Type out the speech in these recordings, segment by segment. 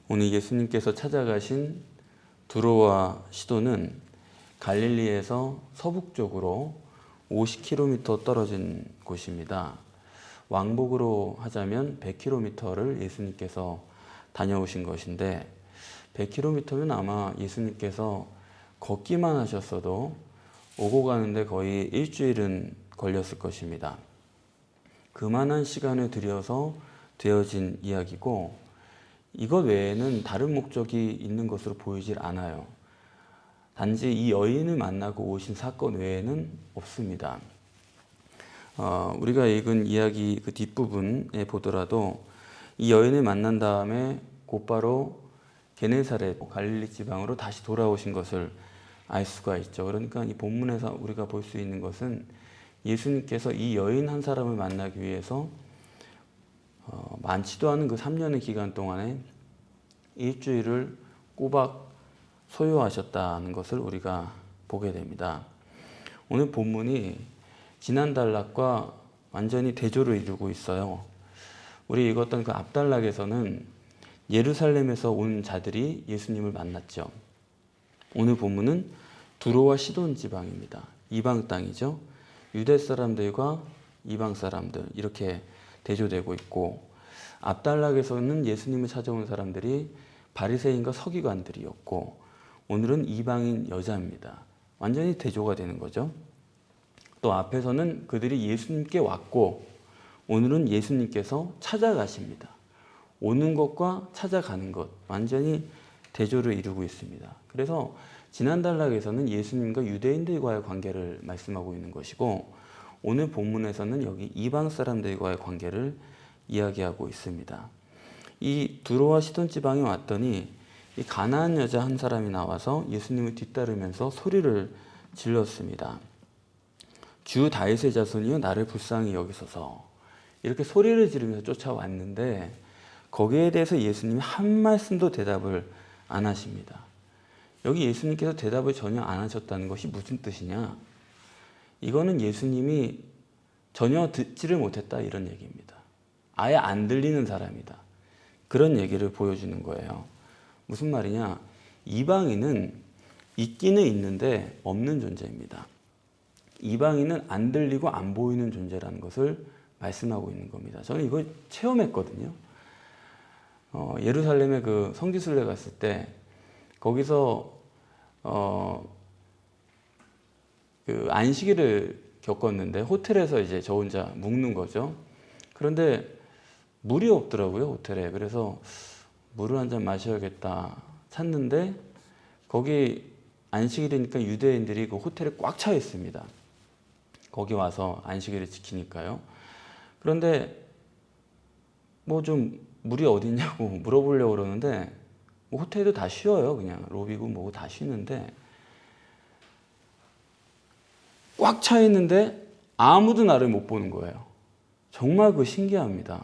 오늘 예수님께서 찾아가신 두로와 시도는 갈릴리에서 서북쪽으로 50km 떨어진 곳입니다. 왕복으로 하자면 100km를 예수님께서 다녀오신 것인데 100km면 아마 예수님께서 걷기만 하셨어도 오고 가는데 거의 일주일은 걸렸을 것입니다. 그만한 시간을 들여서 되어진 이야기고 이것 외에는 다른 목적이 있는 것으로 보이질 않아요. 단지 이 여인을 만나고 오신 사건 외에는 없습니다. 우리가 읽은 이야기 그 뒷부분에 보더라도 이 여인을 만난 다음에 곧바로 게네사렛 갈릴리 지방으로 다시 돌아오신 것을 알 수가 있죠. 그러니까 이 본문에서 우리가 볼 수 있는 것은 예수님께서 이 여인 한 사람을 만나기 위해서 많지도 않은 그 3년의 기간 동안에 일주일을 꼬박 소요하셨다는 것을 우리가 보게 됩니다. 오늘 본문이 지난 단락과 완전히 대조를 이루고 있어요. 우리 읽었던 그 앞단락에서는 예루살렘에서 온 자들이 예수님을 만났죠. 오늘 본문은 두로와 시돈 지방입니다. 이방 땅이죠. 유대 사람들과 이방 사람들 이렇게 대조되고 있고 앞단락에서는 예수님을 찾아온 사람들이 바리새인과 서기관들이었고 오늘은 이방인 여자입니다. 완전히 대조가 되는 거죠. 또 앞에서는 그들이 예수님께 왔고 오늘은 예수님께서 찾아가십니다. 오는 것과 찾아가는 것 완전히 대조를 이루고 있습니다. 그래서 지난 단락에서는 예수님과 유대인들과의 관계를 말씀하고 있는 것이고 오늘 본문에서는 여기 이방 사람들과의 관계를 이야기하고 있습니다. 이 두로와 시돈 지방에 왔더니 이 가나안 여자 한 사람이 나와서 예수님을 뒤따르면서 소리를 질렀습니다. 주 다윗의 자손이여 나를 불쌍히 여기소서. 이렇게 소리를 지르면서 쫓아왔는데 거기에 대해서 예수님이 한 말씀도 대답을 안 하십니다. 여기 예수님께서 대답을 전혀 안 하셨다는 것이 무슨 뜻이냐? 이거는 예수님이 전혀 듣지를 못했다 이런 얘기입니다. 아예 안 들리는 사람이다. 그런 얘기를 보여주는 거예요. 무슨 말이냐? 이방인은 있기는 있는데 없는 존재입니다. 이방인은 안 들리고 안 보이는 존재라는 것을 말씀하고 있는 겁니다. 저는 이걸 체험했거든요. 예루살렘에 그 성지순례 갔을 때 거기서 그 안식일을 겪었는데 호텔에서 이제 저 혼자 묵는 거죠. 그런데 물이 없더라고요, 호텔에. 그래서 물을 한 잔 마셔야겠다 찾는데 거기 안식일이니까 유대인들이 그 호텔에 꽉 차 있습니다. 거기 와서 안식일을 지키니까요. 그런데 뭐 좀 물이 어디 있냐고 물어보려고 그러는데 뭐 호텔도 다 쉬어요. 그냥 로비고 뭐고 다 쉬는데 꽉 차 있는데 아무도 나를 못 보는 거예요. 정말 그 신기합니다.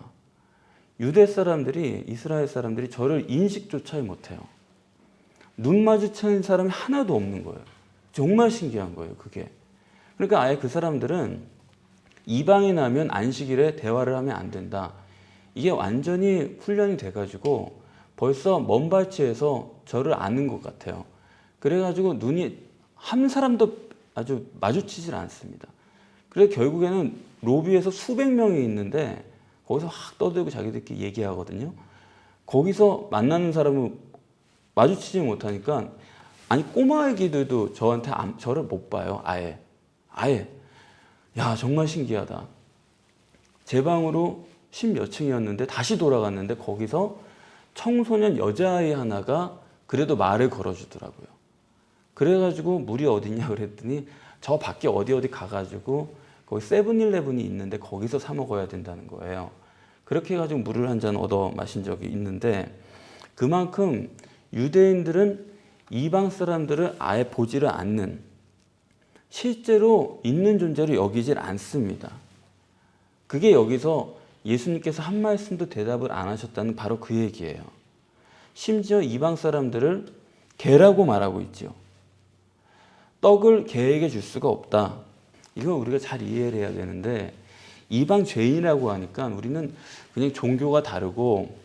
유대 사람들이 이스라엘 사람들이 저를 인식조차 못해요. 눈 마주치는 사람이 하나도 없는 거예요. 정말 신기한 거예요. 그게. 그러니까 아예 그 사람들은 이방인 하면 안식일에 대화를 하면 안 된다. 이게 완전히 훈련이 돼가지고 벌써 먼 발치에서 저를 아는 것 같아요. 그래가지고 눈이 한 사람도 아주 마주치질 않습니다. 그래서 결국에는 로비에서 수백 명이 있는데 거기서 확 떠들고 자기들끼리 얘기하거든요. 거기서 만나는 사람은 마주치지 못하니까 아니 꼬마 애기들도 저를 못 봐요. 아예. 야 정말 신기하다. 제 방으로 10몇 층이었는데 다시 돌아갔는데 거기서 청소년 여자아이 하나가 그래도 말을 걸어주더라고요. 그래가지고 물이 어딨냐 그랬더니 저 밖에 어디 가가지고 거기 세븐일레븐이 있는데 거기서 사 먹어야 된다는 거예요. 그렇게 해가지고 물을 한 잔 얻어 마신 적이 있는데 그만큼 유대인들은 이방 사람들을 아예 보지를 않는 실제로 있는 존재로 여기질 않습니다. 그게 여기서 예수님께서 한 말씀도 대답을 안 하셨다는 바로 그 얘기예요. 심지어 이방 사람들을 개라고 말하고 있죠. 떡을 개에게 줄 수가 없다. 이거 우리가 잘 이해를 해야 되는데 이방 죄인이라고 하니까 우리는 그냥 종교가 다르고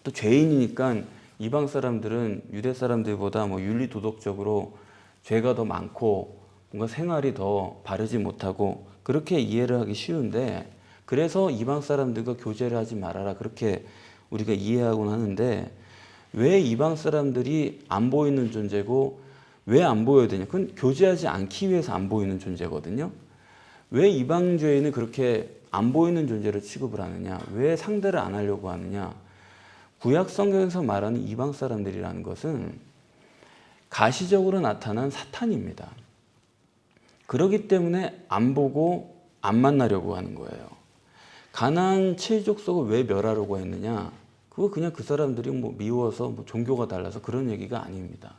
또 죄인이니까 이방 사람들은 유대 사람들보다 뭐 윤리 도덕적으로 죄가 더 많고 뭔가 생활이 더 바르지 못하고 그렇게 이해를 하기 쉬운데, 그래서 이방 사람들과 교제를 하지 말아라 그렇게 우리가 이해하곤 하는데, 왜 이방 사람들이 안 보이는 존재고 왜 안 보여야 되냐? 그건 교제하지 않기 위해서 안 보이는 존재거든요. 왜 이방 죄인은 그렇게 안 보이는 존재로 취급을 하느냐? 왜 상대를 안 하려고 하느냐? 구약 성경에서 말하는 이방 사람들이라는 것은 가시적으로 나타난 사탄입니다. 그렇기 때문에 안 보고 안 만나려고 하는 거예요. 가나안 7족속을 왜 멸하려고 했느냐? 그거 그냥 그 사람들이 뭐 미워서 뭐 종교가 달라서 그런 얘기가 아닙니다.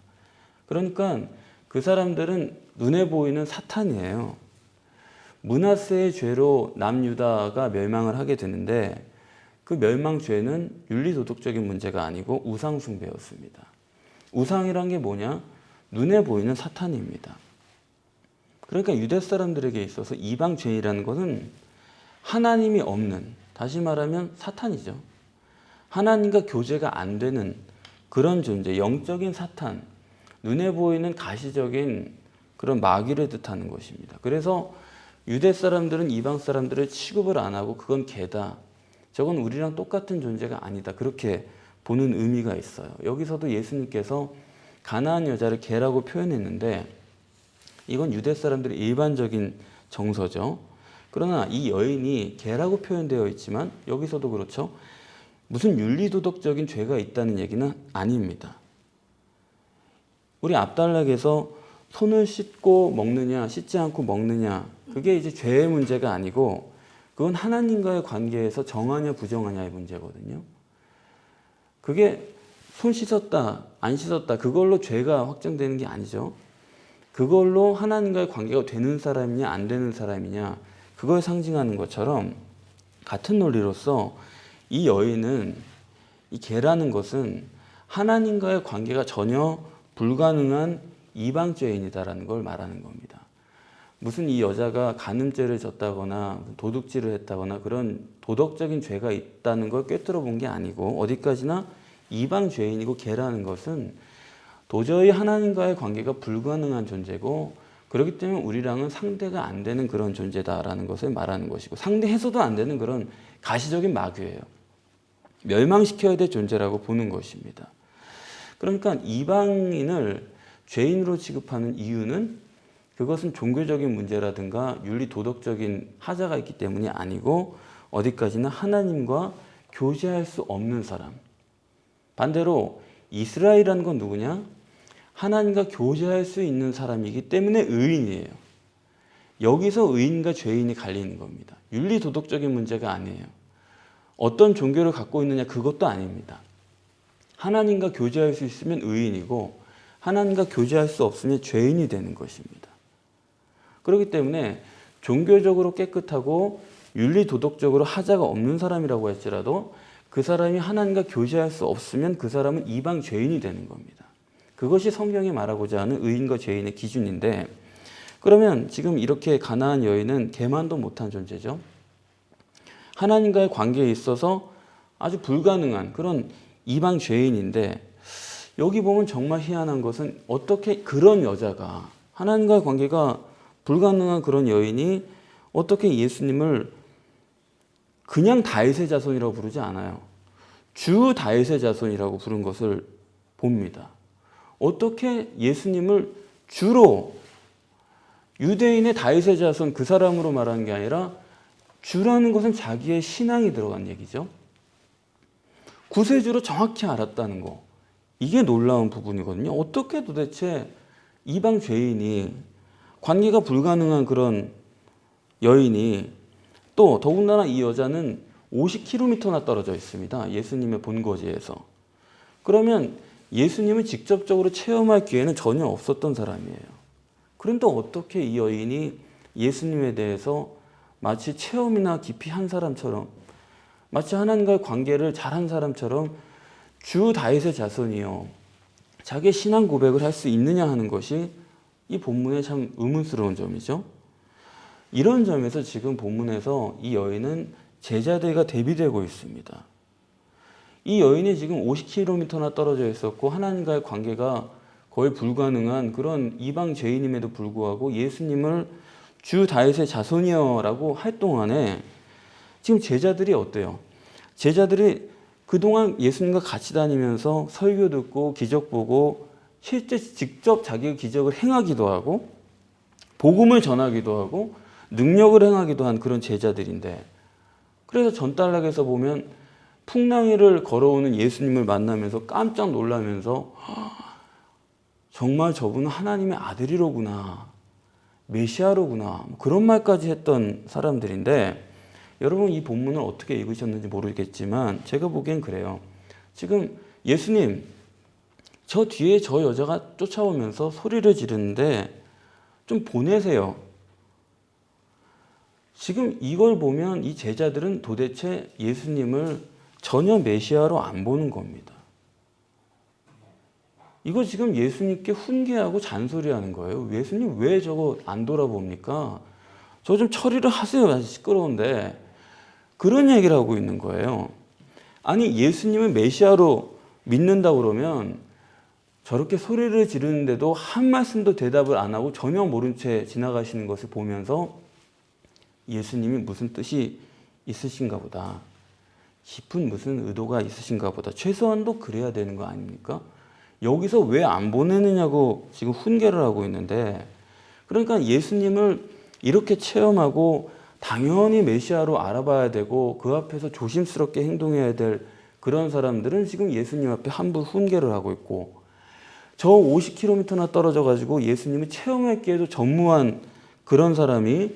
그러니까 그 사람들은 눈에 보이는 사탄이에요. 므낫세의 죄로 남유다가 멸망을 하게 되는데, 그 멸망 죄는 윤리도덕적인 문제가 아니고 우상숭배였습니다. 우상이란 게 뭐냐? 눈에 보이는 사탄입니다. 그러니까 유대 사람들에게 있어서 이방 죄인이라는 것은 하나님이 없는, 다시 말하면 사탄이죠. 하나님과 교제가 안 되는 그런 존재, 영적인 사탄, 눈에 보이는 가시적인 그런 마귀를 뜻하는 것입니다. 그래서 유대 사람들은 이방 사람들을 취급을 안 하고 그건 개다, 저건 우리랑 똑같은 존재가 아니다, 그렇게 보는 의미가 있어요. 여기서도 예수님께서 가나안 여자를 개라고 표현했는데 이건 유대 사람들의 일반적인 정서죠. 그러나 이 여인이 개라고 표현되어 있지만 여기서도 그렇죠. 무슨 윤리도덕적인 죄가 있다는 얘기는 아닙니다. 우리 앞단락에서 손을 씻고 먹느냐 씻지 않고 먹느냐, 그게 이제 죄의 문제가 아니고 그건 하나님과의 관계에서 정하냐 부정하냐의 문제거든요. 그게 손 씻었다 안 씻었다 그걸로 죄가 확정되는 게 아니죠. 그걸로 하나님과의 관계가 되는 사람이냐 안 되는 사람이냐, 그걸 상징하는 것처럼 같은 논리로서 이 여인은, 이 개라는 것은 하나님과의 관계가 전혀 불가능한 이방죄인이다라는 걸 말하는 겁니다. 무슨 이 여자가 간음죄를 졌다거나 도둑질을 했다거나 그런 도덕적인 죄가 있다는 걸 꿰뚫어 본 게 아니고, 어디까지나 이방죄인이고 개라는 것은 도저히 하나님과의 관계가 불가능한 존재고, 그렇기 때문에 우리랑은 상대가 안 되는 그런 존재다라는 것을 말하는 것이고, 상대해서도 안 되는 그런 가시적인 마귀예요. 멸망시켜야 될 존재라고 보는 것입니다. 그러니까 이방인을 죄인으로 취급하는 이유는 그것은 종교적인 문제라든가 윤리 도덕적인 하자가 있기 때문이 아니고, 어디까지나 하나님과 교제할 수 없는 사람. 반대로 이스라엘이라는 건 누구냐? 하나님과 교제할 수 있는 사람이기 때문에 의인이에요. 여기서 의인과 죄인이 갈리는 겁니다. 윤리 도덕적인 문제가 아니에요. 어떤 종교를 갖고 있느냐 그것도 아닙니다. 하나님과 교제할 수 있으면 의인이고 하나님과 교제할 수 없으면 죄인이 되는 것입니다. 그렇기 때문에 종교적으로 깨끗하고 윤리 도덕적으로 하자가 없는 사람이라고 할지라도 그 사람이 하나님과 교제할 수 없으면 그 사람은 이방 죄인이 되는 겁니다. 그것이 성경이 말하고자 하는 의인과 죄인의 기준인데, 그러면 지금 이렇게 가나안 여인은 개만도 못한 존재죠. 하나님과의 관계에 있어서 아주 불가능한 그런 이방 죄인인데, 여기 보면 정말 희한한 것은 어떻게 그런 여자가, 하나님과의 관계가 불가능한 그런 여인이 어떻게 예수님을 그냥 다윗의 자손이라고 부르지 않아요. 주 다윗의 자손이라고 부른 것을 봅니다. 어떻게 예수님을 주로 유대인의 다윗의 자손 그 사람으로 말하는 게 아니라 주라는 것은 자기의 신앙이 들어간 얘기죠. 구세주로 정확히 알았다는 거. 이게 놀라운 부분이거든요. 어떻게 도대체 이방 죄인이, 관계가 불가능한 그런 여인이, 또 더군다나 이 여자는 50km나 떨어져 있습니다. 예수님의 본거지에서. 그러면 예수님을 직접적으로 체험할 기회는 전혀 없었던 사람이에요. 그런데 어떻게 이 여인이 예수님에 대해서 마치 체험이나 깊이 한 사람처럼, 마치 하나님과의 관계를 잘한 사람처럼 주 다윗의 자손이요, 자기의 신앙 고백을 할 수 있느냐 하는 것이 이 본문의 참 의문스러운 점이죠. 이런 점에서 지금 본문에서 이 여인은 제자들과 대비되고 있습니다. 이 여인이 지금 50km나 떨어져 있었고 하나님과의 관계가 거의 불가능한 그런 이방 죄인임에도 불구하고 예수님을 주 다윗의 자손이여라고 할 동안에 지금 제자들이 어때요? 제자들이 그동안 예수님과 같이 다니면서 설교 듣고 기적 보고 실제 직접 자기의 기적을 행하기도 하고 복음을 전하기도 하고 능력을 행하기도 한 그런 제자들인데, 그래서 전단락에서 보면 풍랑이를 걸어오는 예수님을 만나면서 깜짝 놀라면서 정말 저분은 하나님의 아들이로구나, 메시아로구나, 그런 말까지 했던 사람들인데, 여러분 이 본문을 어떻게 읽으셨는지 모르겠지만 제가 보기엔 그래요. 지금 예수님, 저 뒤에 저 여자가 쫓아오면서 소리를 지르는데 좀 보내세요. 지금 이걸 보면 이 제자들은 도대체 예수님을 전혀 메시아로 안 보는 겁니다. 이거 지금 예수님께 훈계하고 잔소리하는 거예요. 예수님 왜 저거 안 돌아봅니까? 저 좀 처리를 하세요. 아주 시끄러운데. 그런 얘기를 하고 있는 거예요. 아니 예수님을 메시아로 믿는다 그러면 저렇게 소리를 지르는데도 한 말씀도 대답을 안 하고 전혀 모른 채 지나가시는 것을 보면서 예수님이 무슨 뜻이 있으신가 보다, 깊은 무슨 의도가 있으신가 보다, 최소한도 그래야 되는 거 아닙니까? 여기서 왜 안 보내느냐고 지금 훈계를 하고 있는데, 그러니까 예수님을 이렇게 체험하고 당연히 메시아로 알아봐야 되고 그 앞에서 조심스럽게 행동해야 될 그런 사람들은 지금 예수님 앞에 함부로 훈계를 하고 있고, 저 50km나 떨어져 가지고 예수님을 체험했기에도 전무한 그런 사람이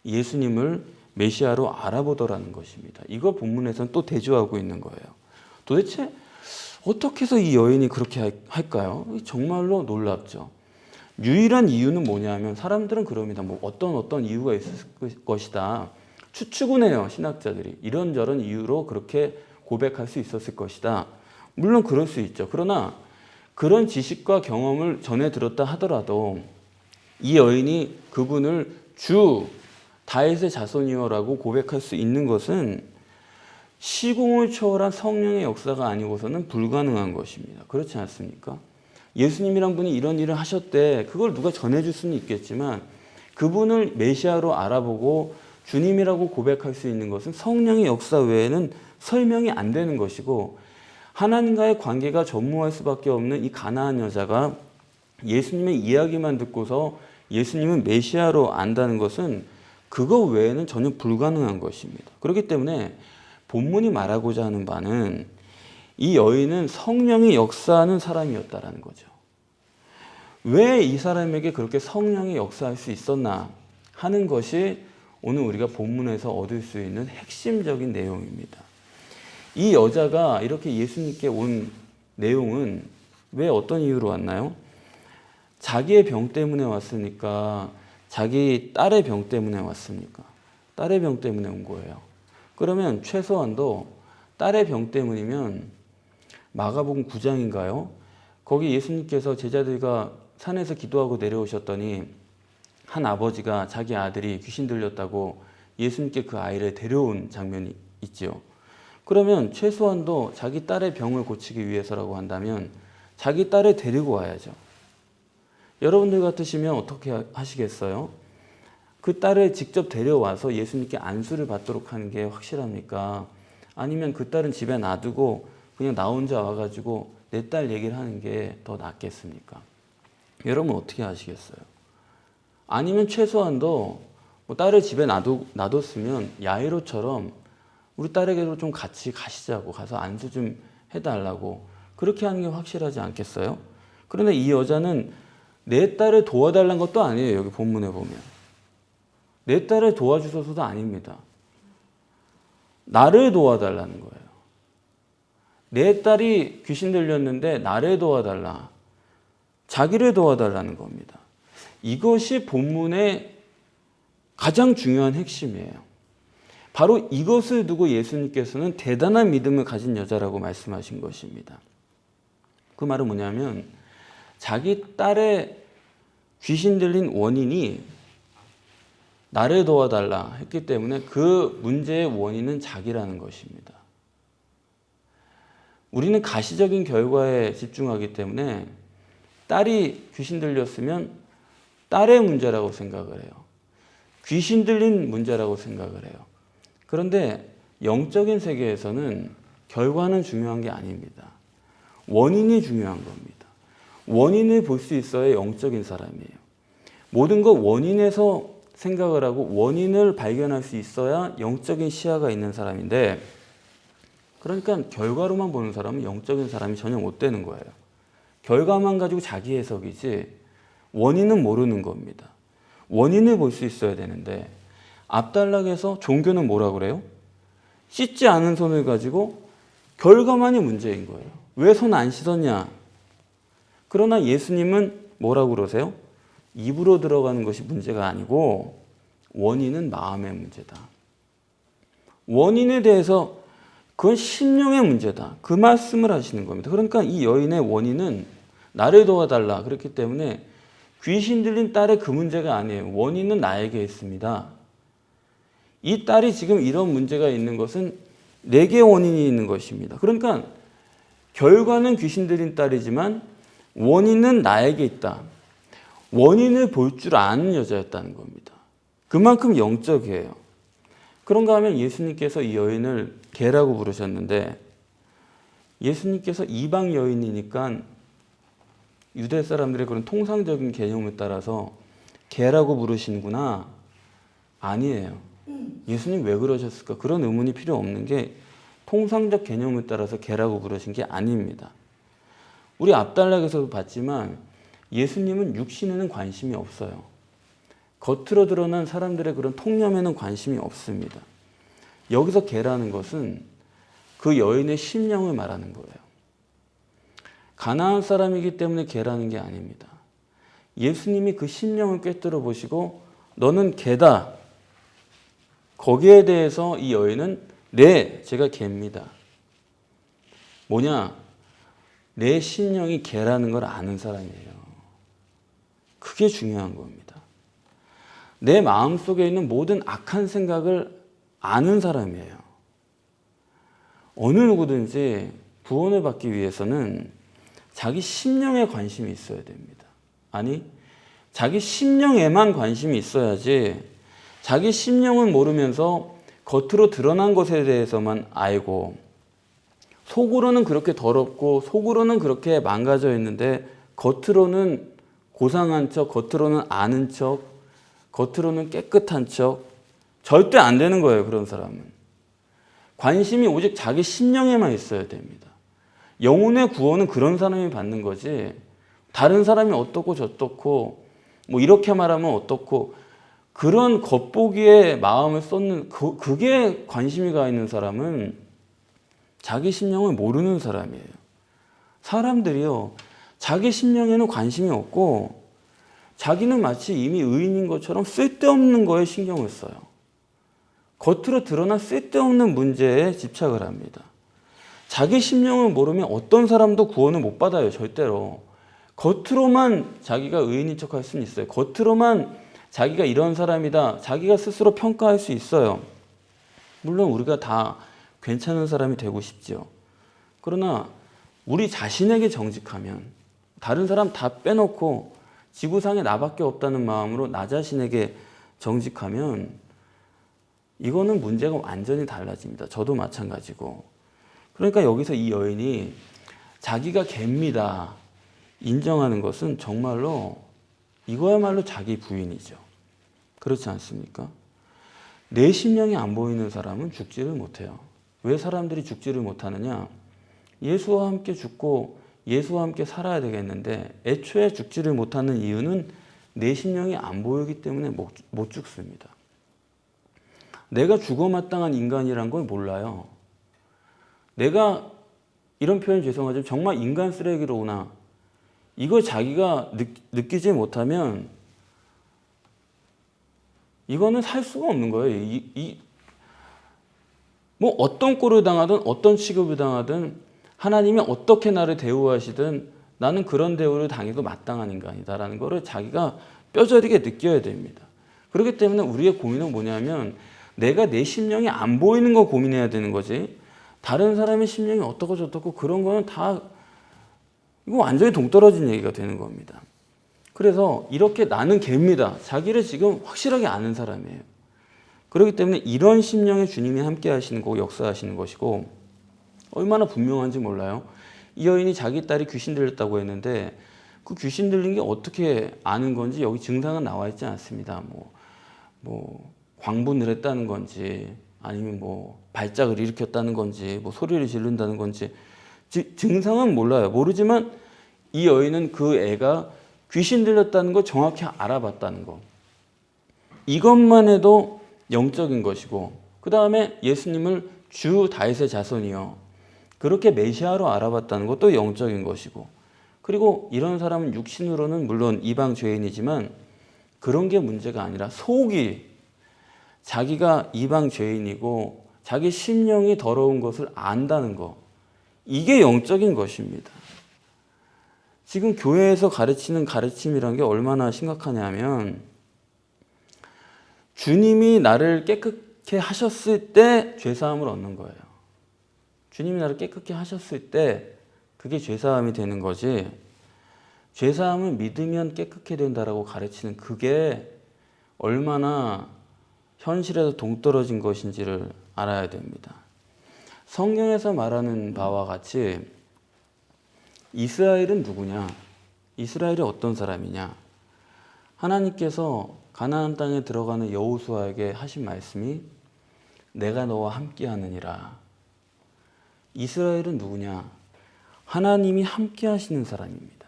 예수님을 메시아로 알아보더라는 것입니다. 이거 본문에서는 또 대조하고 있는 거예요. 도대체 어떻게 해서 이 여인이 그렇게 할까요? 정말로 놀랍죠. 유일한 이유는 뭐냐면 사람들은 그럽니다. 뭐 어떤 이유가 있을 것이다. 추측은 해요. 신학자들이. 이런저런 이유로 그렇게 고백할 수 있었을 것이다. 물론 그럴 수 있죠. 그러나 그런 지식과 경험을 전해 들었다 하더라도 이 여인이 그분을 주 다윗의 자손이여라고 고백할 수 있는 것은 시공을 초월한 성령의 역사가 아니고서는 불가능한 것입니다. 그렇지 않습니까? 예수님이란 분이 이런 일을 하셨대. 그걸 누가 전해줄 수는 있겠지만 그분을 메시아로 알아보고 주님이라고 고백할 수 있는 것은 성령의 역사 외에는 설명이 안 되는 것이고, 하나님과의 관계가 전무할 수밖에 없는 이 가나안 여자가 예수님의 이야기만 듣고서 예수님은 메시아로 안다는 것은 그거 외에는 전혀 불가능한 것입니다. 그렇기 때문에 본문이 말하고자 하는 바는 이 여인은 성령이 역사하는 사람이었다라는 거죠. 왜 이 사람에게 그렇게 성령이 역사할 수 있었나 하는 것이 오늘 우리가 본문에서 얻을 수 있는 핵심적인 내용입니다. 이 여자가 이렇게 예수님께 온 내용은 왜 어떤 이유로 왔나요? 자기의 병 때문에 왔으니까, 자기 딸의 병 때문에 왔습니까? 딸의 병 때문에 온 거예요. 그러면 최소한도 딸의 병 때문이면 마가복음 9장인가요? 거기 예수님께서 제자들과 산에서 기도하고 내려오셨더니 한 아버지가 자기 아들이 귀신 들렸다고 예수님께 그 아이를 데려온 장면이 있죠. 그러면 최소한도 자기 딸의 병을 고치기 위해서라고 한다면 자기 딸을 데리고 와야죠. 여러분들 같으시면 어떻게 하시겠어요? 그 딸을 직접 데려와서 예수님께 안수를 받도록 하는 게 확실합니까? 아니면 그 딸은 집에 놔두고 그냥 나 혼자 와가지고 내 딸 얘기를 하는 게 더 낫겠습니까? 여러분 어떻게 하시겠어요? 아니면 최소한도 뭐 딸을 집에 놔뒀으면 야이로처럼 우리 딸에게도 좀 같이 가시자고, 가서 안수 좀 해달라고 그렇게 하는 게 확실하지 않겠어요? 그런데 이 여자는 내 딸을 도와달라는 것도 아니에요. 여기 본문에 보면 내 딸을 도와주셔서도 아닙니다. 나를 도와달라는 거예요. 내 딸이 귀신 들렸는데 나를 도와달라, 자기를 도와달라는 겁니다. 이것이 본문의 가장 중요한 핵심이에요. 바로 이것을 두고 예수님께서는 대단한 믿음을 가진 여자라고 말씀하신 것입니다. 그 말은 뭐냐면 자기 딸의 귀신 들린 원인이 나를 도와달라 했기 때문에 그 문제의 원인은 자기라는 것입니다. 우리는 가시적인 결과에 집중하기 때문에 딸이 귀신 들렸으면 딸의 문제라고 생각을 해요. 귀신 들린 문제라고 생각을 해요. 그런데 영적인 세계에서는 결과는 중요한 게 아닙니다. 원인이 중요한 겁니다. 원인을 볼 수 있어야 영적인 사람이에요. 모든 것 원인에서 생각을 하고 원인을 발견할 수 있어야 영적인 시야가 있는 사람인데, 그러니까 결과로만 보는 사람은 영적인 사람이 전혀 못 되는 거예요. 결과만 가지고 자기 해석이지 원인은 모르는 겁니다. 원인을 볼 수 있어야 되는데, 앞단락에서 종교는 뭐라 그래요? 씻지 않은 손을 가지고 결과만이 문제인 거예요. 왜 손 안 씻었냐? 그러나 예수님은 뭐라고 그러세요? 입으로 들어가는 것이 문제가 아니고 원인은 마음의 문제다. 원인에 대해서 그건 심령의 문제다. 그 말씀을 하시는 겁니다. 그러니까 이 여인의 원인은 나를 도와달라. 그렇기 때문에 귀신 들린 딸의 그 문제가 아니에요. 원인은 나에게 있습니다. 이 딸이 지금 이런 문제가 있는 것은 내게 원인이 있는 것입니다. 그러니까 결과는 귀신 들린 딸이지만 원인은 나에게 있다. 원인을 볼 줄 아는 여자였다는 겁니다. 그만큼 영적이에요. 그런가 하면 예수님께서 이 여인을 개라고 부르셨는데, 예수님께서 이방 여인이니까 유대 사람들의 그런 통상적인 개념을 따라서 개라고 부르시는구나. 아니에요. 예수님 왜 그러셨을까? 그런 의문이 필요 없는 게 통상적 개념을 따라서 개라고 부르신 게 아닙니다. 우리 앞단락에서도 봤지만 예수님은 육신에는 관심이 없어요. 겉으로 드러난 사람들의 그런 통념에는 관심이 없습니다. 여기서 개라는 것은 그 여인의 심령을 말하는 거예요. 가나안 사람이기 때문에 개라는 게 아닙니다. 예수님이 그 심령을 꿰뚫어 보시고 너는 개다. 거기에 대해서 이 여인은 네, 제가 개입니다. 뭐냐? 내 심령이 개라는 걸 아는 사람이에요. 그게 중요한 겁니다. 내 마음속에 있는 모든 악한 생각을 아는 사람이에요. 어느 누구든지 구원을 받기 위해서는 자기 심령에 관심이 있어야 됩니다. 아니, 자기 심령에만 관심이 있어야지 자기 심령은 모르면서 겉으로 드러난 것에 대해서만 알고 속으로는 그렇게 더럽고 속으로는 그렇게 망가져 있는데 겉으로는 고상한 척, 겉으로는 아는 척, 겉으로는 깨끗한 척, 절대 안 되는 거예요. 그런 사람은. 관심이 오직 자기 심령에만 있어야 됩니다. 영혼의 구원은 그런 사람이 받는 거지, 다른 사람이 어떻고 저떻고 뭐 이렇게 말하면 어떻고 그런 겉보기에 마음을 쏟는 그게 관심이 가 있는 사람은 자기 심령을 모르는 사람이에요. 사람들이요, 자기 심령에는 관심이 없고 자기는 마치 이미 의인인 것처럼 쓸데없는 거에 신경을 써요. 겉으로 드러난 쓸데없는 문제에 집착을 합니다. 자기 심령을 모르면 어떤 사람도 구원을 못 받아요. 절대로. 겉으로만 자기가 의인인 척할 수는 있어요. 겉으로만 자기가 이런 사람이다, 자기가 스스로 평가할 수 있어요. 물론 우리가 다 괜찮은 사람이 되고 싶죠. 그러나 우리 자신에게 정직하면, 다른 사람 다 빼놓고 지구상에 나밖에 없다는 마음으로 나 자신에게 정직하면 이거는 문제가 완전히 달라집니다. 저도 마찬가지고. 그러니까 여기서 이 여인이 자기가 개입니다 인정하는 것은 정말로 이거야말로 자기 부인이죠. 그렇지 않습니까? 내 심령이 안 보이는 사람은 죽지를 못해요. 왜 사람들이 죽지를 못하느냐? 예수와 함께 죽고 예수와 함께 살아야 되겠는데 애초에 죽지를 못하는 이유는 내 심령이 안 보이기 때문에 못 죽습니다. 내가 죽어마땅한 인간이란 걸 몰라요. 내가, 이런 표현 죄송하지만 정말 인간 쓰레기로구나, 이걸 자기가 느끼지 못하면 이거는 살 수가 없는 거예요. 뭐 어떤 꼴을 당하든 어떤 취급을 당하든 하나님이 어떻게 나를 대우하시든 나는 그런 대우를 당해도 마땅한 인간이다라는 거를 자기가 뼈저리게 느껴야 됩니다. 그렇기 때문에 우리의 고민은 뭐냐면 내가 내 심령이 안 보이는 거 고민해야 되는 거지, 다른 사람의 심령이 어떻고 저떻고 그런 거는 다 이거 완전히 동떨어진 얘기가 되는 겁니다. 그래서 이렇게 나는 개입니다. 자기를 지금 확실하게 아는 사람이에요. 그렇기 때문에 이런 심령에 주님이 함께 하시는 거고 역사하시는 것이고 얼마나 분명한지 몰라요. 이 여인이 자기 딸이 귀신 들렸다고 했는데 그 귀신 들린 게 어떻게 아는 건지 여기 증상은 나와 있지 않습니다. 뭐 광분을 했다는 건지 아니면 뭐 발작을 일으켰다는 건지 뭐 소리를 지른다는 건지 증상은 몰라요. 모르지만 이 여인은 그 애가 귀신 들렸다는 걸 정확히 알아봤다는 거. 이것만 해도 영적인 것이고 그 다음에 예수님을 주 다윗의 자손이요. 그렇게 메시아로 알아봤다는 것도 영적인 것이고 그리고 이런 사람은 육신으로는 물론 이방 죄인이지만 그런 게 문제가 아니라 속이 자기가 이방 죄인이고 자기 심령이 더러운 것을 안다는 거. 이게 영적인 것입니다. 지금 교회에서 가르치는 가르침이란 게 얼마나 심각하냐면 주님이 나를 깨끗게 하셨을 때 죄사함을 얻는 거예요. 주님이 나를 깨끗게 하셨을 때 그게 죄사함이 되는 거지 죄사함을 믿으면 깨끗게 된다라고 가르치는 그게 얼마나 현실에서 동떨어진 것인지를 알아야 됩니다. 성경에서 말하는 바와 같이 이스라엘은 누구냐? 이스라엘이 어떤 사람이냐? 하나님께서 가나안 땅에 들어가는 여호수아에게 하신 말씀이 내가 너와 함께 하느니라. 이스라엘은 누구냐? 하나님이 함께 하시는 사람입니다.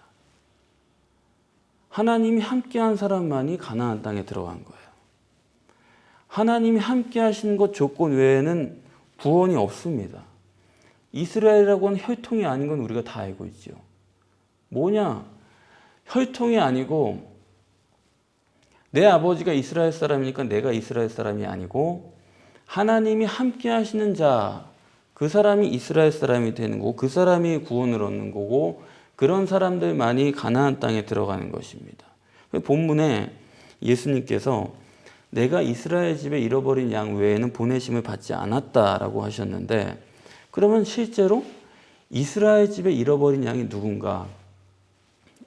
하나님이 함께 한 사람만이 가나안 땅에 들어간 거예요. 하나님이 함께 하시는 것 조건 외에는 구원이 없습니다. 이스라엘이라고 하는 혈통이 아닌 건 우리가 다 알고 있죠. 뭐냐? 혈통이 아니고 내 아버지가 이스라엘 사람이니까 내가 이스라엘 사람이 아니고 하나님이 함께 하시는 자, 그 사람이 이스라엘 사람이 되는 거고 그 사람이 구원을 얻는 거고 그런 사람들만이 가나안 땅에 들어가는 것입니다. 본문에 예수님께서 내가 이스라엘 집에 잃어버린 양 외에는 보내심을 받지 않았다라고 하셨는데 그러면 실제로 이스라엘 집에 잃어버린 양이 누군가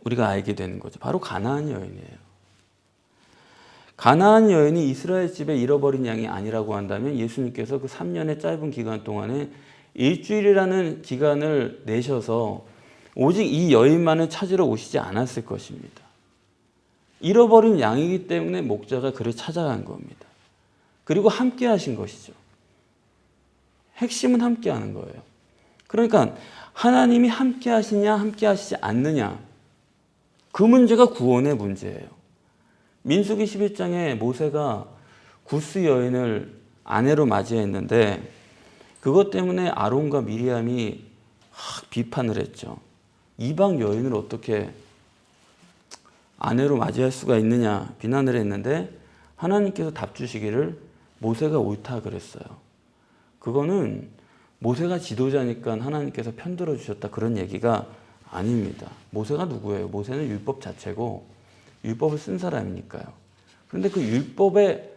우리가 알게 되는 거죠. 바로 가나안 여인이에요. 가나안 여인이 이스라엘 집에 잃어버린 양이 아니라고 한다면 예수님께서 그 3년의 짧은 기간 동안에 일주일이라는 기간을 내셔서 오직 이 여인만을 찾으러 오시지 않았을 것입니다. 잃어버린 양이기 때문에 목자가 그를 찾아간 겁니다. 그리고 함께 하신 것이죠. 핵심은 함께 하는 거예요. 그러니까 하나님이 함께 하시냐 함께 하시지 않느냐 그 문제가 구원의 문제예요. 민수기 11장에 모세가 구스 여인을 아내로 맞이했는데 그것 때문에 아론과 미리암이 비판을 했죠. 이방 여인을 어떻게 아내로 맞이할 수가 있느냐 비난을 했는데 하나님께서 답 주시기를 모세가 옳다 그랬어요. 그거는 모세가 지도자니까 하나님께서 편들어 주셨다 그런 얘기가 아닙니다. 모세가 누구예요? 모세는 율법 자체고 율법을 쓴 사람이니까요. 그런데 그 율법에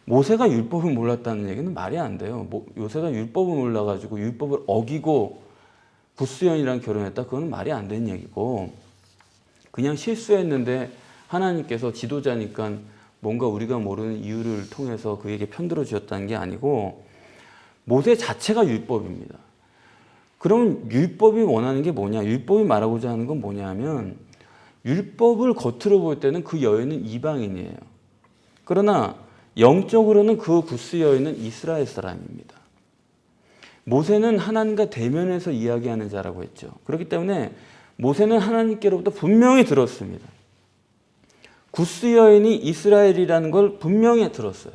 모세가 율법을 몰랐다는 얘기는 말이 안 돼요. 모세가 율법을 몰라가지고 율법을 어기고 구스여인이랑 결혼했다? 그건 말이 안 되는 얘기고 그냥 실수했는데 하나님께서 지도자니까 뭔가 우리가 모르는 이유를 통해서 그에게 편들어 주셨다는 게 아니고 모세 자체가 율법입니다. 그러면 율법이 원하는 게 뭐냐? 율법이 말하고자 하는 건 뭐냐 하면 율법을 겉으로 볼 때는 그 여인은 이방인이에요. 그러나 영적으로는 그 구스 여인은 이스라엘 사람입니다. 모세는 하나님과 대면해서 이야기하는 자라고 했죠. 그렇기 때문에 모세는 하나님께로부터 분명히 들었습니다. 구스 여인이 이스라엘이라는 걸 분명히 들었어요.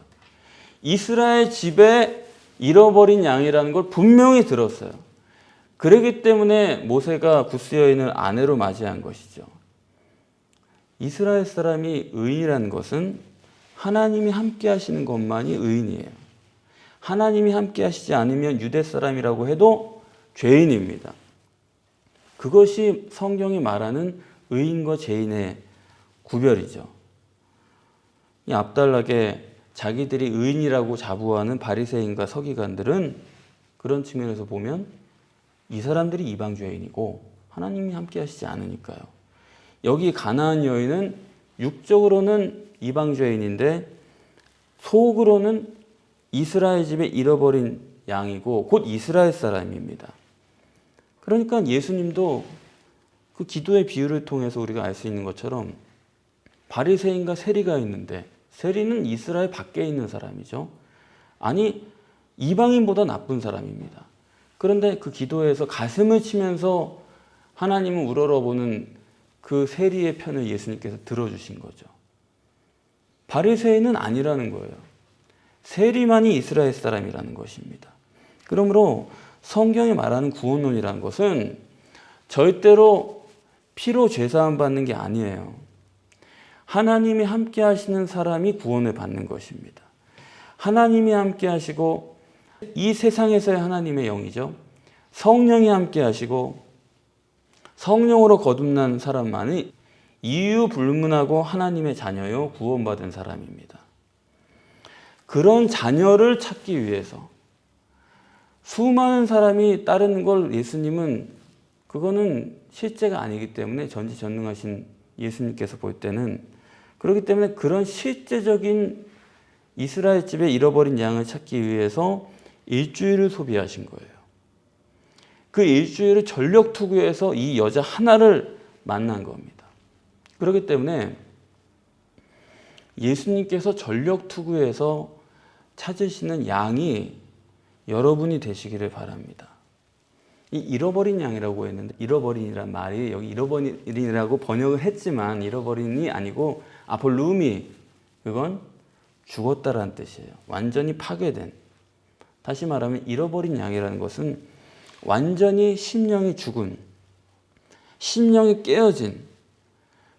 이스라엘 집에 잃어버린 양이라는 걸 분명히 들었어요. 그렇기 때문에 모세가 구스 여인을 아내로 맞이한 것이죠. 이스라엘 사람이 의인이라는 것은 하나님이 함께 하시는 것만이 의인이에요. 하나님이 함께 하시지 않으면 유대 사람이라고 해도 죄인입니다. 그것이 성경이 말하는 의인과 죄인의 구별이죠. 이 앞달락에 자기들이 의인이라고 자부하는 바리새인과 서기관들은 그런 측면에서 보면 이 사람들이 이방 죄인이고 하나님이 함께 하시지 않으니까요. 여기 가나안 여인은 육적으로는 이방 죄인인데 속으로는 이스라엘 집에 잃어버린 양이고 곧 이스라엘 사람입니다. 그러니까 예수님도 그 기도의 비유를 통해서 우리가 알 수 있는 것처럼 바리새인과 세리가 있는데 세리는 이스라엘 밖에 있는 사람이죠. 아니 이방인보다 나쁜 사람입니다. 그런데 그 기도에서 가슴을 치면서 하나님을 우러러보는 그 세리의 편을 예수님께서 들어주신 거죠. 바리새인은 아니라는 거예요. 세리만이 이스라엘 사람이라는 것입니다. 그러므로 성경이 말하는 구원론이라는 것은 절대로 피로 죄사함 받는 게 아니에요. 하나님이 함께 하시는 사람이 구원을 받는 것입니다. 하나님이 함께 하시고 이 세상에서의 하나님의 영이죠. 성령이 함께 하시고 성령으로 거듭난 사람만이 이유 불문하고 하나님의 자녀요 구원받은 사람입니다. 그런 자녀를 찾기 위해서 수많은 사람이 따르는 걸 예수님은 그거는 실제가 아니기 때문에 전지전능하신 예수님께서 볼 때는 그렇기 때문에 그런 실제적인 이스라엘 집에 잃어버린 양을 찾기 위해서 일주일을 소비하신 거예요. 그 일주일을 전력 투구해서 이 여자 하나를 만난 겁니다. 그렇기 때문에 예수님께서 전력 투구해서 찾으시는 양이 여러분이 되시기를 바랍니다. 이 잃어버린 양이라고 했는데 잃어버린이란 말이 여기 잃어버린이라고 번역을 했지만 잃어버린이 아니고 아폴루미 그건 죽었다라는 뜻이에요. 완전히 파괴된. 다시 말하면 잃어버린 양이라는 것은 완전히 심령이 죽은, 심령이 깨어진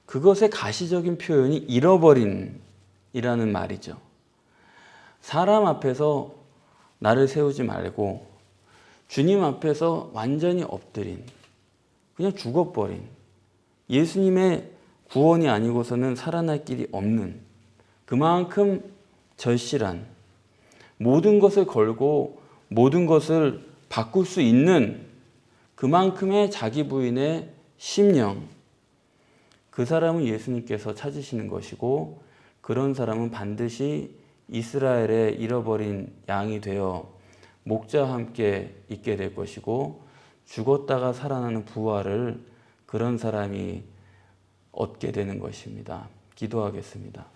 그것의 가시적인 표현이 잃어버린이라는 말이죠. 사람 앞에서 나를 세우지 말고 주님 앞에서 완전히 엎드린, 그냥 죽어버린, 예수님의 구원이 아니고서는 살아날 길이 없는 그만큼 절실한 모든 것을 걸고 모든 것을 바꿀 수 있는 그만큼의 자기 부인의 심령, 그 사람은 예수님께서 찾으시는 것이고 그런 사람은 반드시 이스라엘의 잃어버린 양이 되어 목자와 함께 있게 될 것이고 죽었다가 살아나는 부활을 그런 사람이 얻게 되는 것입니다. 기도하겠습니다.